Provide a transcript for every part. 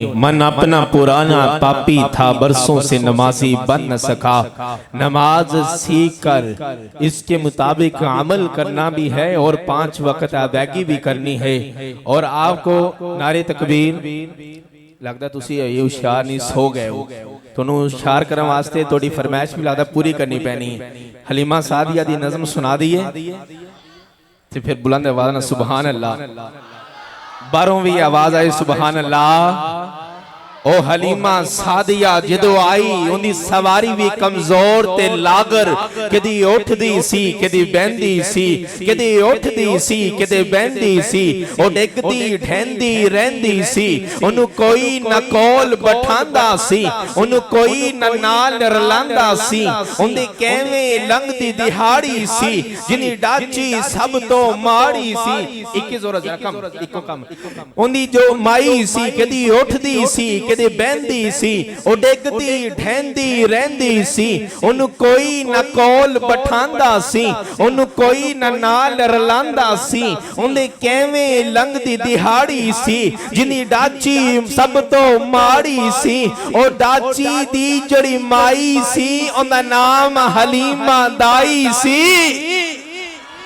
मन अपना पुराना पापी था, बरसों से नमाजी बन न सका। नमाज सीख कर इसके मुताबिक अमल करना भी है और 5 वक्त अदायगी भी करनी है। और आपको नारे तकबीर लगता तुसी ये होशियार नहीं सो गए हो, तुहानू होशियार करने वास्ते थोड़ी फरमाइश भी लगता पूरी करनी पैनी है। हलीमा सादिया दी नज़म सुना दिए तो फिर बुलंद आवाज़ ना सुबहान अल्लाह, बारों भी आवाज आई सुबहान अल्लाह। ओ हलीमा सादिया जदों आई उन्दी सवारी भी कमजोर ते लागर, कदी उठदी सी कदी बहंदी सी, कदी उठदी सी कदी बहंदी सी। ओ डिगदी ढहंदी रहंदी सी, ओनू कोई न कोल बठांदा सी, ओनू कोई न नाल रलांदा सी। उन्दी कैवें लंघदी दिहाड़ी सी, जिनी डाची सब तो माड़ी सी। इक्की जोर जरा कम इको कम। उन्दी जो माई सी कदी उठदी सी कदी बहंदी सी, ओ डिगदी ढहंदी रहंदी सी। ओनू कोई न कोल बठांदा सी, ओनू कोई न नाल रलांदा सी। उन्दे कैवें लंघदी दिहाड़ी सी, जिनी डाची सब तो माड़ी सी। ओ डाची दी जड़ी माई सी, उनदा नाम हलीमा दाई सी।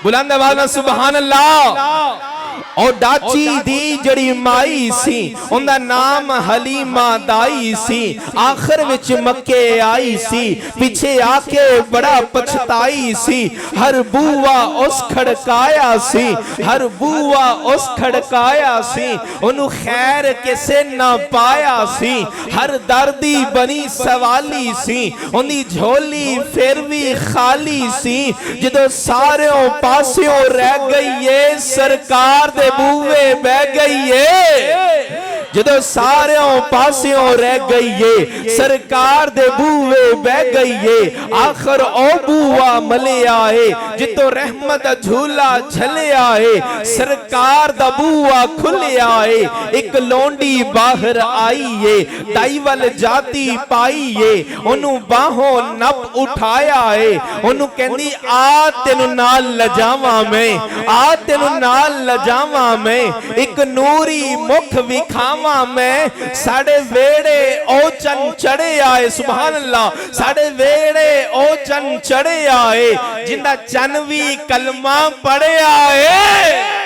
बुलंद आवाज़ में सुभान अल्लाह। और डाची दी जड़ी माई सी, उनदा नाम हलीमा दाई सी। आखिर विच मक्के आई सी, पीछे आके बड़ा पछताई सी। हर बूआ उस खड़काया सी, हर बूआ उस खड़काया सी। उन्हें खैर किसे ना पाया सी, हर दर्दी बनी सवाली सी। उन्दी झोली फिर भी खाली सी, जदों सारों पासियों रह गई है सरकार दे बूवे बह गई है। जदों सारों पासियों रह गई है सरकार दे बूवे बह गई है। आखिर ओ बूआ मले आए, जितो रहमत झूला झले आए। सरकार दा बूआ खुले आए, एक लोंडी बाहर आई है। दाईवल जाती पाई है, ओनू बाहों नप उठाया है। ओनू कहंदी आ तेनू नाल लजावा मैं, आ तेनू नाल लजावा मैं। एक नूरी मुख विखावा मैं, साडे वेड़े ओ चन चढ़े आए। सुभान अल्लाह। साडे वेड़े ओ चन चढ़े आए, जिंदा चन भी कलमा पढ़े आए।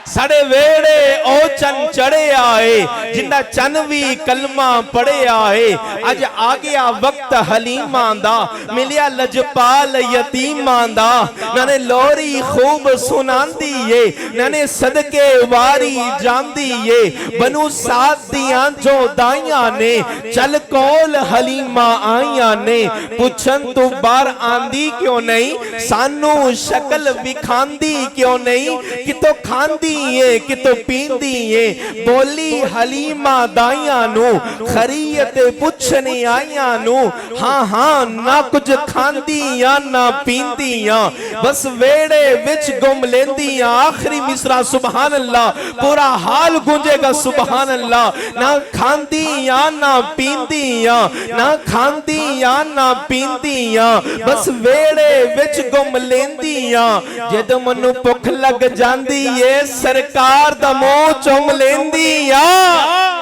साडे वेड़े ओ चन चढ़े आए, जिंदा चन भी कलमा पढ़े आए। अज आ गया वक्त हलीमा दा, मिलिया लजपाल यतीमा दा। नाने लोरी खूब सुनांदी है, नाने सदके वारी जांदी है। बनु साद दियां जो दाइयां ने, चल कोल हलीमा आइयां ने। पुछन तू बार आंदी क्यों नहीं, सानू शक्ल विखांदी क्यों नहीं। कितो खांदी कितो पींदी है, बोली हलीमा दाइयां नू। खरीयत पुछने आइयां नू, हाँ हाँ ना कुछ खांदी या ना पींदी या, बस वेड़े विच गुम लेंदी या। आखिरी मिसरा सुभान अल्लाह, पूरा हाल गूंजेगा सुभान अल्लाह। ना खांदी या ना पींदी या, ना खांदी या ना पींदी या, बस वेड़े विच गुम लेंदी या। जदों मनु भुख लग जांदी है सरकार दा मोह चुम लेंदी आ।